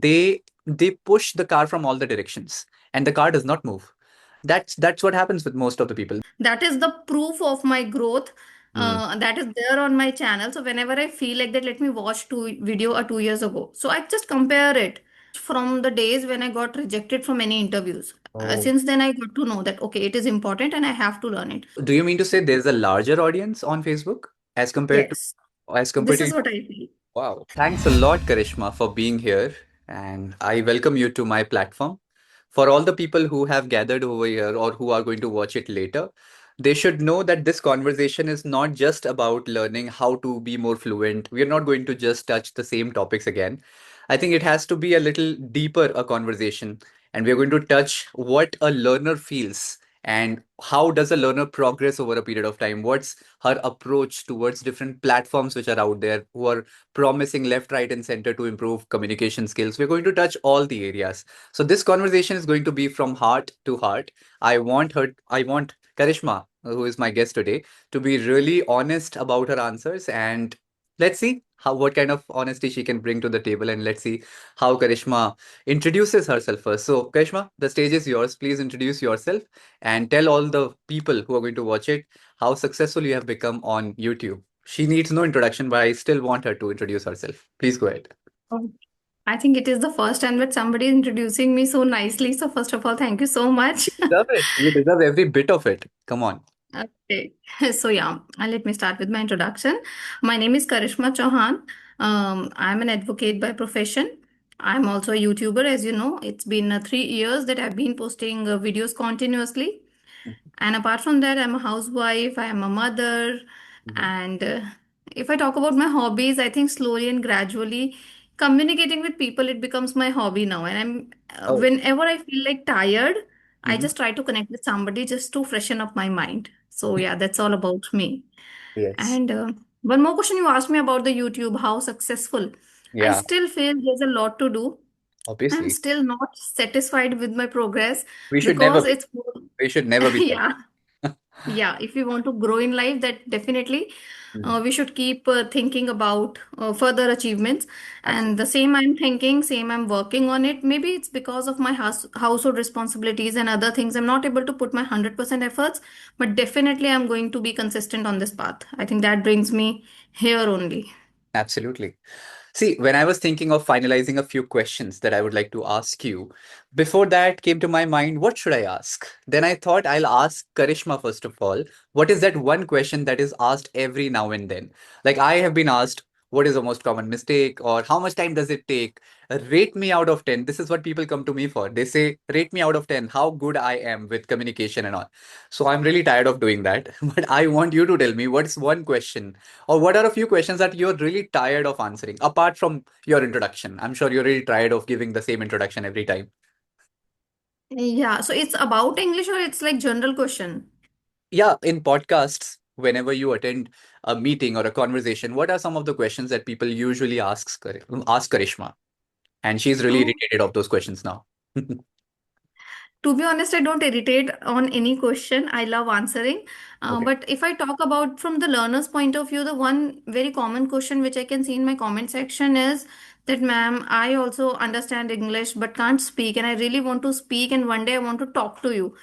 They push the car from all the directions, and the car does not move. That's what happens with most of the people. That is the proof of my growth. Mm. That is there on my channel. So whenever I feel like that, let me watch two video or 2 years ago. So I just compare it from the days when I got rejected from any interviews. Oh. Since then, I got to know that okay, it is important and I have to learn it. Do you mean to say there's a larger audience on Facebook as compared to Yes, as compared this to is what I feel. Wow. Thanks a lot, Karishma, for being here. And I welcome you to my platform. For all the people who have gathered over here or who are going to watch it later, they should know that this conversation is not just about learning how to be more fluent. We are not going to just touch the same topics again. I think it has to be a little deeper a conversation. And we're going to touch what a learner feels and how does a learner progress over a period of time. What's her approach towards different platforms which are out there who are promising left, right, and center to improve communication skills. We're going to touch all the areas. So this conversation is going to be from heart to heart. I want Karishma, who is my guest today, to be really honest about her answers, and let's see how what kind of honesty she can bring to the table, and let's see how Karishma introduces herself first. So Karishma, the stage is yours. Please introduce yourself and tell all the people who are going to watch it how successful you have become on YouTube. She needs no introduction, but I still want her to introduce herself. Please go ahead. Oh, I think it is the first time that somebody is introducing me so nicely. So first of all, thank you so much. Deserve it. You deserve every bit of it. Come on. Okay, so yeah, let me start with my introduction. My name is Karishma Chauhan. I'm an advocate by profession. I'm also a YouTuber, as you know. It's been 3 years that I've been posting videos continuously. And apart from that, I'm a housewife, I am a mother. Mhm. And if I talk about my hobbies, I think slowly and gradually communicating with people, it becomes my hobby now. And Oh, whenever I feel like tired, I mhm. just try to connect with somebody just to freshen up my mind. So yeah, that's all about me. Yes. And one more question you asked me about the YouTube, how successful. I Yeah, still feel there's a lot to do. I'm obviously. still not satisfied with my progress We should never because be. it's We should never be yeah. satisfied. Yeah, if we want to grow in life, that definitely Mhm. we should keep thinking about further achievements. And Absolutely. the same I'm thinking, same I'm working on it. Maybe it's because of my household responsibilities and other things. I'm not able to put my 100% efforts, but definitely I'm going to be consistent on this path. I think that brings me here only. Absolutely. See, when I was thinking of finalizing a few questions that I would like to ask you, before that came to my mind, what should I ask? Then I thought I'll ask Karishma first of all. What is that one question that is asked every now and then? Like I have been asked, what is the most common mistake or how much time does it take? Rate me out of 10. This is what people come to me for. They say, rate me out of 10, how good I am with communication and all. So I'm really tired of doing that. But I want you to tell me what's one question or what are a few questions that you're really tired of answering, apart from your introduction? I'm sure you're really tired of giving the same introduction every time. Yeah, so it's about English or it's like general question? Yeah, in podcasts, whenever you attend a meeting or a conversation, what are some of the questions that people usually ask Karishma? And she's really Oh. irritated of those questions now. To be honest, I don't irritate on any question. I love answering. Okay. But if I talk about from the learner's point of view, the one very common question which I can see in my comment section is that, ma'am, I also understand English but can't speak, and I really want to speak, and one day I want to talk to you.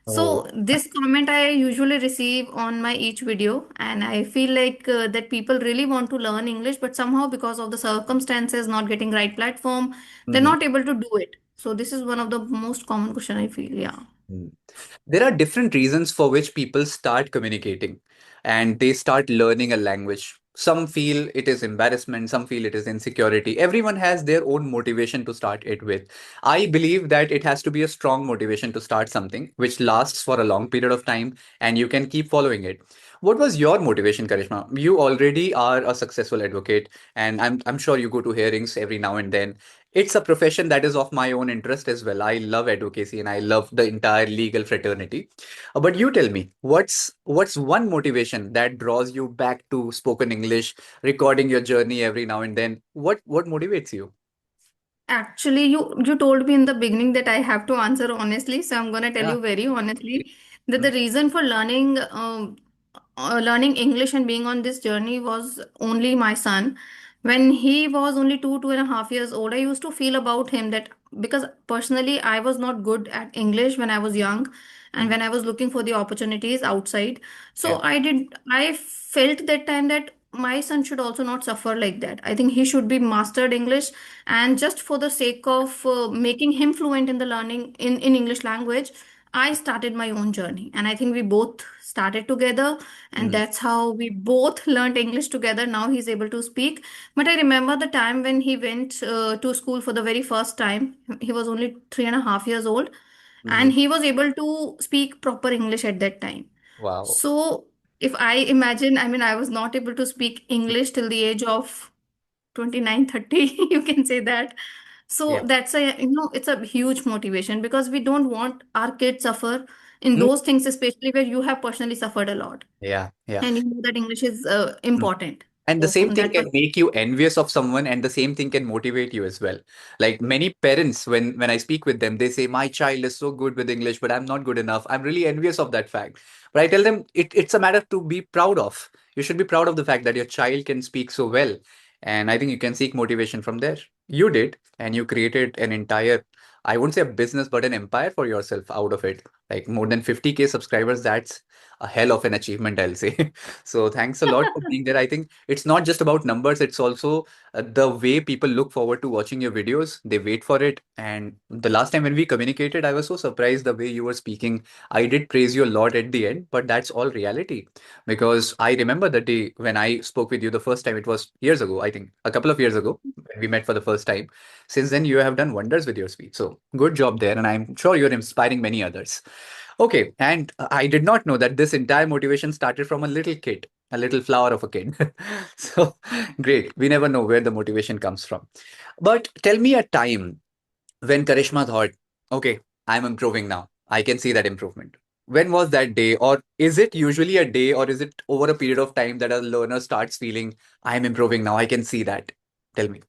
Oh. So this comment I usually receive on my each video, and I feel like that people really want to learn English, but somehow because of the circumstances, not getting right platform, they're Mhm. not able to do it. So this is one of the most common question I feel. Yeah. Mm. There are different reasons for which people start communicating and they start learning a language. Some feel it is embarrassment, some feel it is insecurity. Everyone has their own motivation to start it with. I believe that it has to be a strong motivation to start something which lasts for a long period of time and you can keep following it. What was your motivation, Karishma? You already are a successful advocate, and I'm sure you go to hearings every now and then. It's a profession that is of my own interest as well. I love advocacy and I love the entire legal fraternity. But you tell me, what's one motivation that draws you back to spoken English, recording your journey every now and then? What motivates you? Actually, you told me in the beginning that I have to answer honestly, so I'm gonna tell Yeah. you very honestly that Mm. the reason for learning English and being on this journey was only my son, when he was only 2.5 years old, I used to feel about him that, because personally I was not good at English when I was young and Mhm. when I was looking for the opportunities outside. Yeah. So I felt that time that my son should also not suffer like that. I think he should be mastered English, and just for the sake of making him fluent in the learning in English language, I started my own journey. And I think we both started together, and Mhm. that's how we both learned English together. Now he's able to speak. But I remember the time when he went to school for the very first time. He was only 3.5 years old, and Mhm. he was able to speak proper English at that time. Wow. So if I imagine, I mean, I was not able to speak English till the age of 29, 30, you can say that. So Yeah. that's it's a huge motivation, because we don't want our kids suffer in Mhm. those things, especially where you have personally suffered a lot. Yeah. Yeah. And you know that English is Mm. important. And the So same from thing that can make you envious of someone, and the same thing can motivate you as well. Like many parents, when I speak with them, they say, "My child is so good with English, but I'm not good enough." I'm really envious of that fact. But I tell them it's a matter to be proud of. You should be proud of the fact that your child can speak so well. And I think you can seek motivation from there. You did, and you created an entire, I wouldn't say a business, but an empire for yourself out of it. Like more than 50K subscribers, that's a hell of an achievement, I'll say. So thanks a lot for being there. I think it's not just about numbers, it's also the way people look forward to watching your videos. They wait for it. And the last time when we communicated, I was so surprised the way you were speaking. I did praise you a lot at the end, but that's all reality. Because I remember the day when I spoke with you the first time, it was years ago, I think a couple of years ago when we met for the first time. Since then, you have done wonders with your speech. So good job there. And I'm sure you're inspiring many others. Okay, and I did not know that this entire motivation started from a little kid, a little flower of a kid. So great. We never know where the motivation comes from. But tell me a time when Karishma thought, okay, I'm improving now. I can see that improvement. When was that day? Or is it usually a day, or is it over a period of time that a learner starts feeling, I'm improving now? I can see that. Tell me.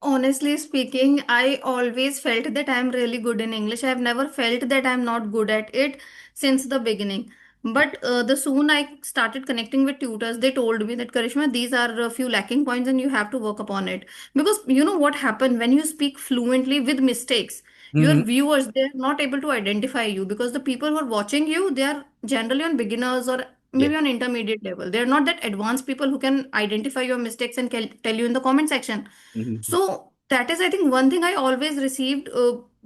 Honestly speaking, I always felt that I'm really good in English. I've never felt that I'm not good at it since the beginning. But the soon I started connecting with tutors, they told me that, Karishma, these are a few lacking points and you have to work upon it. Because you know what happened when you speak fluently with mistakes, your Mm-hmm. viewers, they're not able to identify you, because the people who are watching you, they are generally on beginners or Yeah. maybe on intermediate level. They're not that advanced people who can identify your mistakes and tell you in the comment section. Mm-hmm. So that is, I think, one thing I always received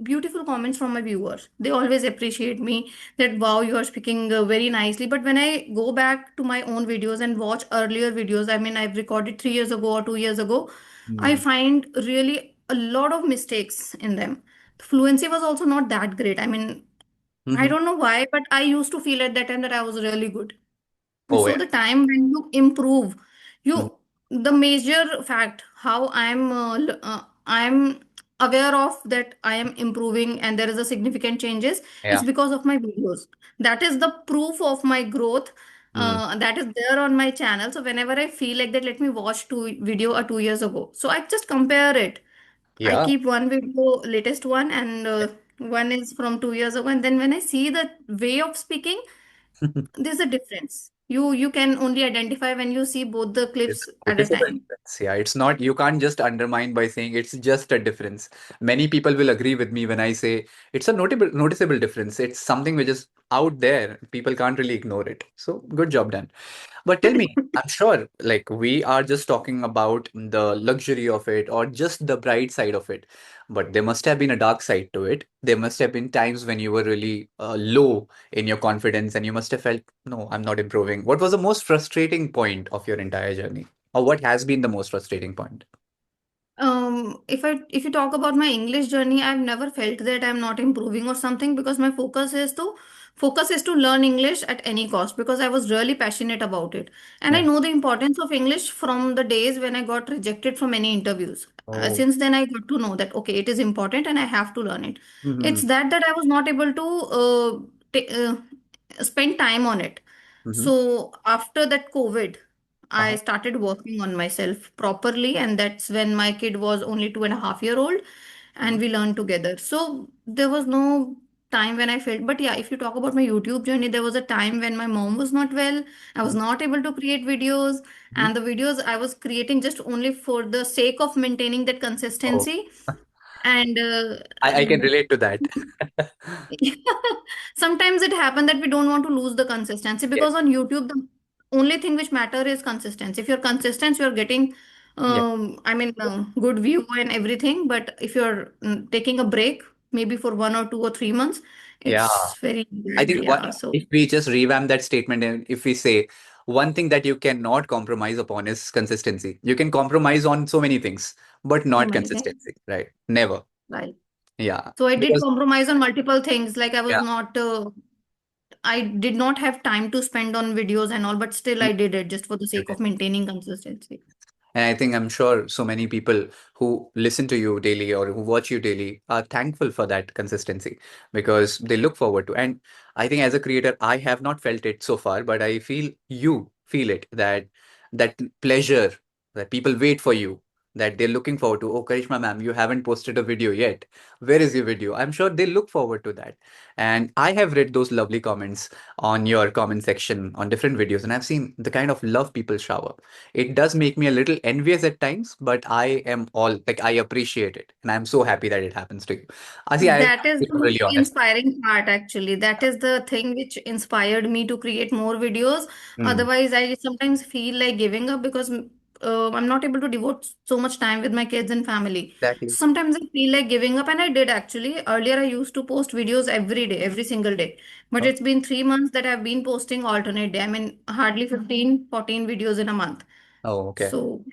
beautiful comments from my viewers. They always appreciate me that, wow, you are speaking very nicely. But when I go back to my own videos and watch earlier videos, I mean, I've recorded 3 years ago or 2 years ago, I Mm-hmm. find really a lot of mistakes in them. Fluency was also not that great. I mean, I Mm-hmm. don't know why, but I used to feel at that time that I was really good. Oh, So yeah. the time when you improve, Mhm. you the major fact how I'm aware of that I am improving and there is a significant changes is Yeah. because of my videos. That is the proof of my growth. Mm. That is there on my channel. So whenever I feel like that, let me watch two video or 2 years ago. So I just compare it. I Yeah. keep one video, latest one, and one is from 2 years ago. And then when I see the way of speaking, there's a difference. You can only identify when you see both the It's clips a at a noticeable time. difference. Yeah, it's not, you can't just undermine by saying it's just a difference. Many people will agree with me when I say it's a noticeable difference. It's something which is out there. People can't really ignore it. So good job done. But tell me, I'm sure like we are just talking about the luxury of it or just the bright side of it. But there must have been a dark side to it. There must have been times when you were really low in your confidence and you must have felt, no, I'm not improving. What was the most frustrating point of your entire journey? Or what has been the most frustrating point? If you talk about my English journey, I've never felt that I'm not improving or something, because my focus is to learn English at any cost, because I was really passionate about it. And I Yeah. know the importance of English from the days when I got rejected from many interviews. Oh. Since then, I got to know that, okay, it is important and I have to learn it. Mm-hmm. It's that I was not able to spend time on it. Mm-hmm. So after that COVID, I Uh-huh. started working on myself properly, and that's when my kid was only 2.5 year old, Mhm. and we learned together. So there was no. time when I felt, but yeah, if you talk about my YouTube journey, there was a time when my mom was not well. I was not able to create videos, Mhm. and the videos I was creating just only for the sake of maintaining that Oh, consistency. And I can relate to that. sometimes it happens that we don't want to lose the consistency, Yeah, because on YouTube, the only thing which matter is consistency. If you're consistent, you're getting, yeah, good view and everything. But if you're taking a break, maybe for 1 or 2 or 3 months, yeah. it's very I bad. think Yeah. So if we just revamp that statement and if we say one thing that you cannot compromise upon is consistency. You can compromise on so many things, but so not many things. consistency, right? Never. Right. Yeah. So I did Because, compromise on multiple things. Like I was yeah. not. I did not have time to spend on videos and all, but still Mm, I did it just for the you sake did. of maintaining consistency. And I think I'm sure so many people who listen to you daily or who watch you daily are thankful for that consistency because they look forward to. And I think as a creator, I have not felt it so far, but I feel you feel it that pleasure that people wait for you, that they're looking forward to. Oh, Karishma ma'am, you haven't posted a video yet. Where is your video? I'm sure they look forward to that. And I have read those lovely comments on your comment section on different videos, and I've seen the kind of love people shower. It does make me a little envious at times, but I am all like I appreciate it, and I'm so happy that it happens to you. I That is become the really honest. inspiring part, actually. That is the thing which inspired me to create more videos. Mm, Otherwise, I sometimes feel like giving up because I'm not able to devote so much time with my kids and family. exactly. Sometimes I feel like giving up, and I did actually. Earlier, I used to post videos every day, every single day. But Oh, it's been 3 months that I've been posting alternate day. I mean, hardly 15, 14 videos in a month. oh, okay. So,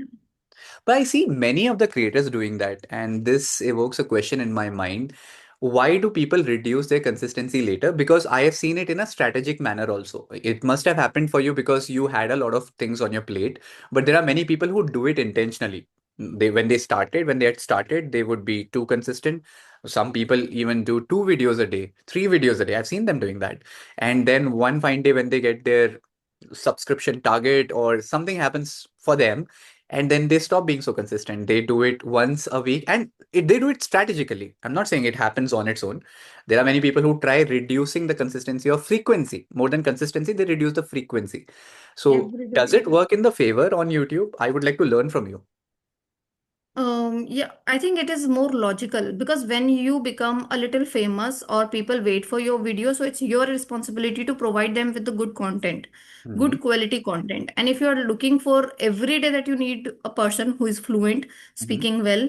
But I see many of the creators doing that, and this evokes a question in my mind. Why do people reduce their consistency later? Because I have seen it in a strategic manner also. It must have happened for you because you had a lot of things on your plate, but there are many people who do it intentionally. When they had started, they would be too consistent. Some people even do 2 videos a day, 3 videos a day. I've seen them doing that. And then one fine day when they get their subscription target or something happens for them, and then they stop being so consistent. They do it once a week, and they do it strategically. I'm not saying it happens on its own. There are many people who try reducing the consistency or frequency more than consistency. They reduce the frequency. So every does day. it work in the favor on YouTube? I would like to learn from you. Yeah, I think it is more logical, because when you become a little famous or people wait for your video, so it's your responsibility to provide them with the good content, Hmm. good quality content. And if you are looking for every day that you need a person who is fluent, Hmm. speaking well,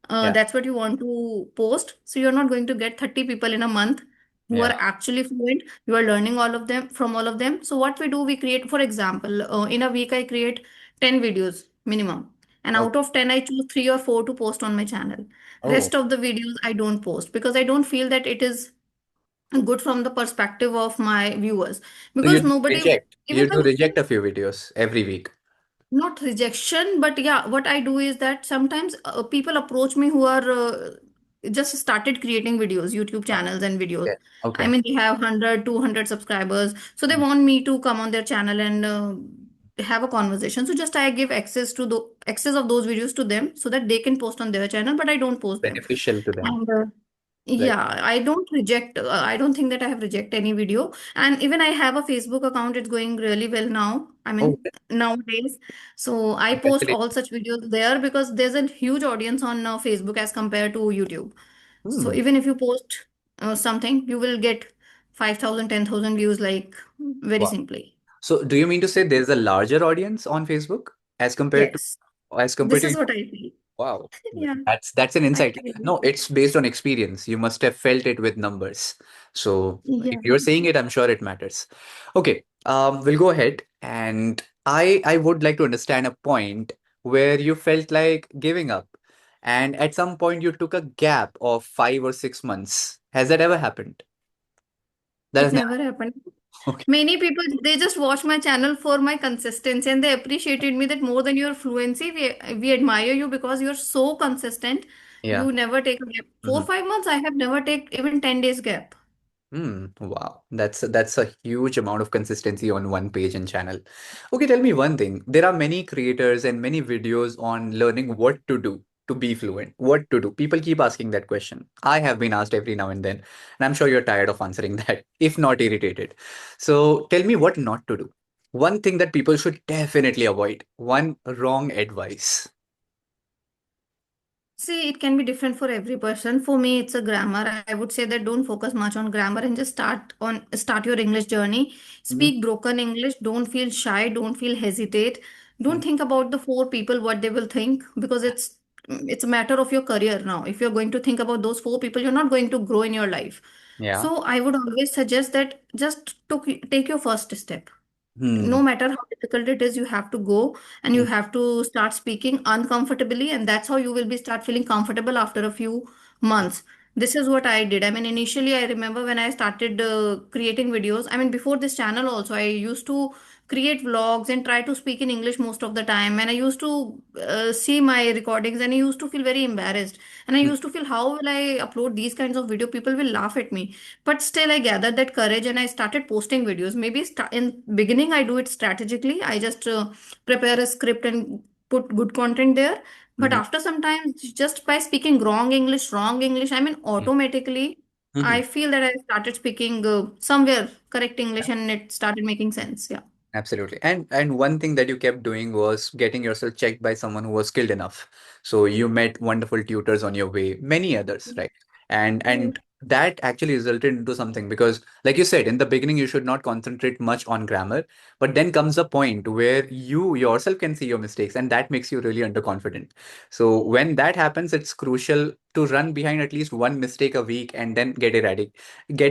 Yeah. that's what you want to post. So you're not going to get 30 people in a month who Yeah. are actually fluent. You are learning all of them from all of them. So what we do, we create, for example, in a week, I create 10 videos minimum, and Oh. out of 10, I choose 3 or 4 to post on my channel. Oh. Rest of the videos I don't post, because I don't feel that it is good from the perspective of my viewers. So you Because do nobody, reject. even You do the, reject a few videos every week. not rejection, but yeah, what I do is that sometimes people approach me who are just started creating videos, YouTube Oh, channels and videos. yeah. I Okay. mean, they have 100, 200 subscribers. So they Mm. want me to come on their channel and have a conversation. So just I give access to the access of those videos to them so that they can post on their channel, but I don't post them. Beneficial to them. And Right. yeah, I don't reject, I don't think that I have reject any video. And even I have a Facebook account, it's going really well now. I Oh, mean, nowadays. So I post congratulations. all such videos there because there's a huge audience on Facebook as compared to YouTube. So Hmm. even if you post something, you will get 5,000, 10,000 views, like very Wow. simply. So do you mean to say there's a larger audience on Facebook as compared to Yes, as compared this to is what YouTube? I feel. Wow. Yeah, That's an I insight. feel. No, it's based on experience. You must have felt it with numbers. So if Yeah. you're saying it, I'm sure it matters. Okay. We'll go ahead, and I would like to understand a point where you felt like giving up, and at some point you took a gap of 5 or 6 months. Has that ever happened? That It has never. never happened. Okay. Many people, they just watch my channel for my consistency, and they appreciated me that more than your fluency. We admire you because you're so consistent. Yeah. You never take a gap. 4 5 months, I have never take even 10 days gap. Wow. That's a huge amount of consistency on one page and channel. Okay, tell me one thing. There are many creators and many videos on learning what to do. to be fluent? What to do? People keep asking that question. I have been asked every now and then, and I'm sure you're tired of answering that, if not irritated. So tell me what not to do. One thing that people should definitely avoid. One wrong advice. See, it can be different for every person. For me, it's a grammar. I would say that don't focus much on grammar and just start your English journey. Mhm. Speak broken English. Don't feel shy. Don't feel hesitate. Don't think about the four people what they will think, because it's a matter of your career now. If you're going to think about those four people, you're not going to grow in your life. Yeah. So I would always suggest that just take your first step. Hmm. No matter how difficult it is, you have to go and you Hmm. have to start speaking uncomfortably, and that's how you will be start feeling comfortable after a few months. This is what I did. I mean, initially I remember when I started creating videos, I mean, before this channel also, I used to create vlogs and try to speak in English most of the time, and I used to see my recordings, and I used to feel very embarrassed, and I Hmm. used to feel, how will I upload these kinds of video, people will laugh at me. But still I gathered that courage and I started posting videos. Maybe in beginning I do it strategically. I just prepare a script and put good content there. But Mhm. after some time, just by speaking wrong English, I mean, Mhm. automatically I Mhm. feel that I started speaking somewhere correct English and it started making sense. Yeah. Absolutely. And one thing that you kept doing was getting yourself checked by someone who was skilled enough. So you met wonderful tutors on your way, many others, right? And Right. that actually resulted into something because like you said, in the beginning you should not concentrate much on grammar, but then comes a point where you yourself can see your mistakes and that makes you really underconfident. So when that happens, it's crucial to run behind at least one mistake a week and then get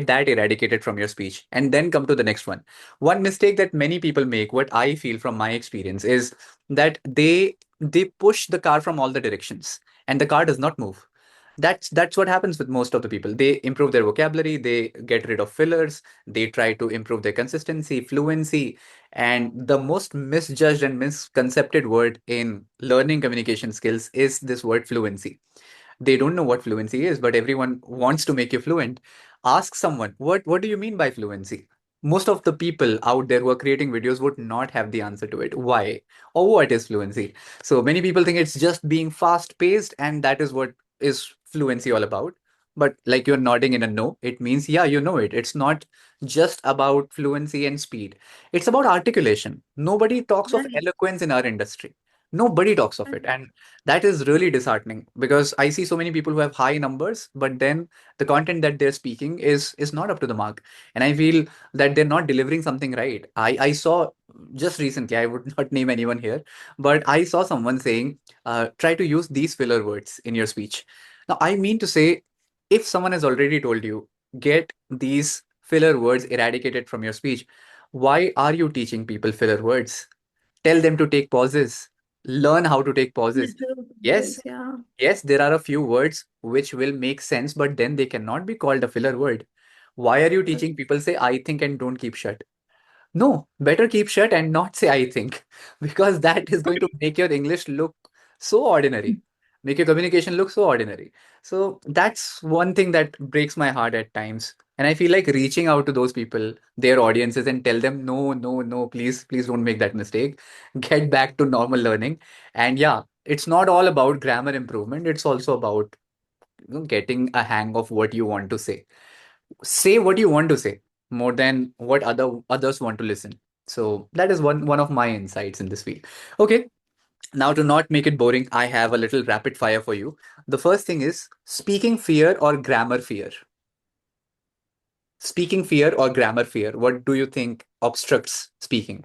that eradicated from your speech and then come to the next one. One mistake that many people make, what I feel from my experience, is that they push the car from all the directions and the car does not move. That's what happens with most of the people. They improve their vocabulary, they get rid of fillers, they try to improve their consistency, fluency, and the most misjudged and misconcepted word in learning communication skills is this word fluency. They don't know what fluency is, but everyone wants to make you fluent. Ask someone, what do you mean by fluency? Most of the people out there who are creating videos would not have the answer to it. Why? Or what is fluency? So many people think it's just being fast paced, and that is what is fluency all about. But like you're nodding in a no, it means, yeah, you know it. It's not just about fluency and speed. It's about articulation. Nobody talks of Right. eloquence in our industry. Nobody talks of it. Right. And that is really disheartening because I see so many people who have high numbers, but then the content that they're speaking is not up to the mark. And I feel that they're not delivering something right. I saw just recently, I would not name anyone here, but I saw someone saying, try to use these filler words in your speech. Now, I mean to say, if someone has already told you, get these filler words eradicated from your speech, why are you teaching people filler words? Tell them to take pauses, learn how to take pauses. Natural Yes, process, yeah. yes, there are a few words which will make sense, but then they cannot be called a filler word. Why are you teaching people say I think and don't keep shut? No, better keep shut and not say I think, because that is going to make your English look so ordinary, make your communication look so ordinary. So that's one thing that breaks my heart at times. And I feel like reaching out to those people, their audiences, and tell them, no, no, no, please, please don't make that mistake. Get back to normal learning. And yeah, it's not all about grammar improvement. It's also about getting a hang of what you want to say. Say what you want to say more than what others want to listen. So that is one of my insights in this week. Okay, now to not make it boring, I have a little rapid fire for you. The first thing is speaking fear or grammar fear. Speaking fear or grammar fear. What do you think obstructs speaking?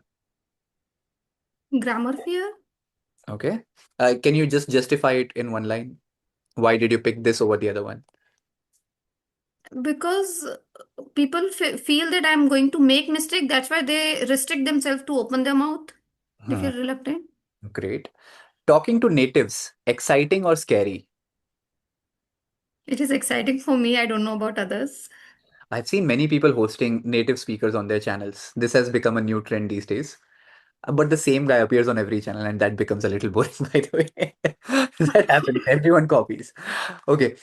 Grammar fear. Okay. Can you just justify it in one line? Why did you pick this over the other one? Because people feel that I'm going to make mistake, that's why they restrict themselves to open their mouth. They Hmm, feel reluctant. great. Talking to natives, exciting or scary? It is exciting for me, I don't know about others. I've seen many people hosting native speakers on their channels. This has become a new trend these days. But the same guy appears on every channel, and that becomes a little boring, by the way. That happens. Everyone copies. Okay.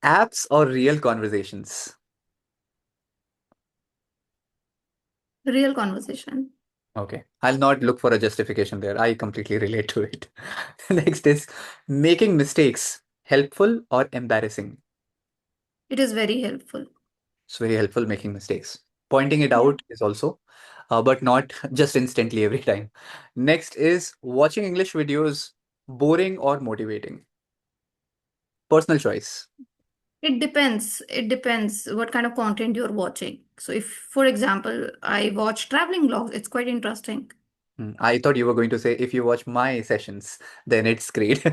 Apps or real conversations? Real conversation. Okay. I'll not look for a justification there. I completely relate to it. Next is making mistakes helpful or embarrassing? It is very helpful. It's very helpful making mistakes. Pointing it Yeah. out is also, but not just instantly every time. Next is watching English videos boring or motivating? Personal choice. It depends. It depends what kind of content you're watching. So if, for example, I watch traveling vlogs, it's quite interesting. I thought you were going to say if you watch my sessions, then it's great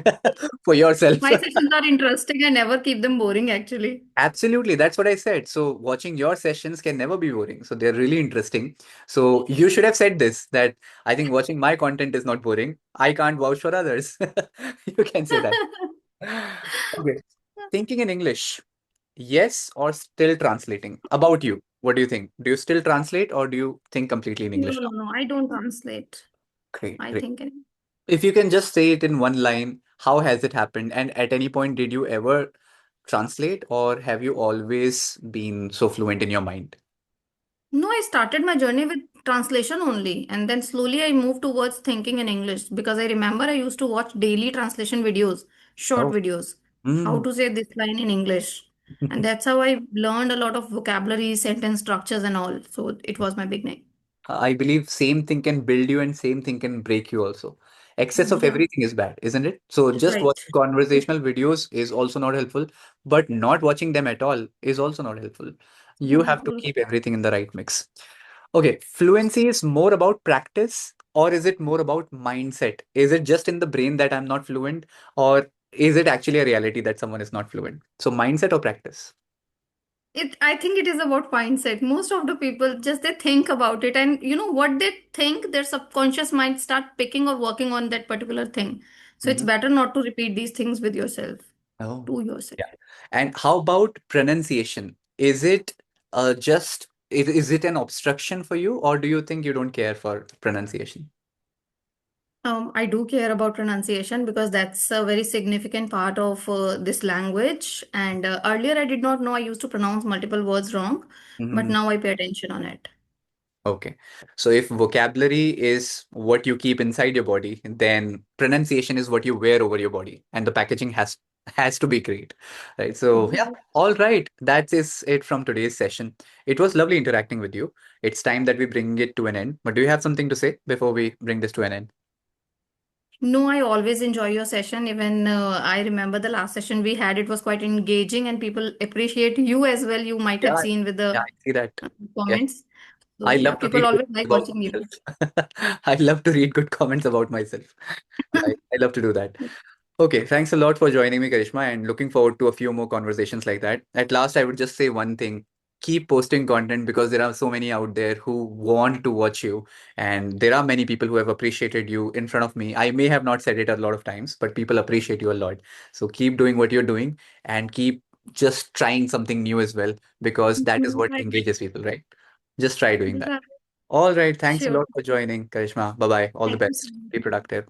for yourself. My sessions are interesting. I never keep them boring, actually. Absolutely, that's what I said. So watching your sessions can never be boring. So they're really interesting. So you should have said this that I think watching my content is not boring. I can't vouch for others. You can say that. Okay. Thinking in English, yes or still translating? About you, what do you think? Do you still translate or do you think completely in No, English no, now? no. I don't translate. Great, I great. think. If you can just say it in one line, how has it happened? And at any point, did you ever translate or have you always been so fluent in your mind? No, I started my journey with translation only, and then slowly I moved towards thinking in English because I remember I used to watch daily translation videos, short Oh, videos, how mm. to say this line in English. And that's how I learned a lot of vocabulary, sentence structures, and all. So it was my beginning. I believe same thing can build you and same thing can break you also. Excess of Yeah, everything is bad, isn't it? So just right. watching conversational videos is also not helpful, but not watching them at all is also not helpful. You have to Absolutely. keep everything in the right mix. Okay, fluency is more about practice or is it more about mindset? Is it just in the brain that I'm not fluent or is it actually a reality that someone is not fluent? So mindset or practice? I think it is about mindset. Most of the people just they think about it, and you know what they think, their subconscious mind start picking or working on that particular thing. So it's Mhm. better not to repeat these things with yourself, Oh, to yourself. yeah. And how about pronunciation? Is it is it an obstruction for you or do you think you don't care for pronunciation? I do care about pronunciation because that's a very significant part of this language. And earlier I did not know, I used to pronounce multiple words wrong, but Mhm. now I pay attention on it. Okay. So if vocabulary is what you keep inside your body, then pronunciation is what you wear over your body, and the packaging has to be great. Right. So yeah, Right. all right. That is it from today's session. It was lovely interacting with you. It's time that we bring it to an end. But do you have something to say before we bring this to an end? No, I always enjoy your session. Even I remember the last session we had, it was quite engaging and people appreciate you as well. You might have Yeah, seen with yeah, the I see that. Yeah. comments. I So yeah, love to people read good always like about watching you. myself. I love to read good comments about myself. I love to do that. Okay, thanks a lot for joining me, Karishma, and looking forward to a few more conversations like that. At last, I would just say one thing. Keep posting content because there are so many out there who want to watch you. And there are many people who have appreciated you in front of me. I may have not said it a lot of times, but people appreciate you a lot. So keep doing what you're doing and keep just trying something new as well because that is what Right. engages people, right? Just try doing that. Right. All right. Thanks a Sure. lot for joining, Karishma. Bye bye. All the Thank you so best. Be much. productive.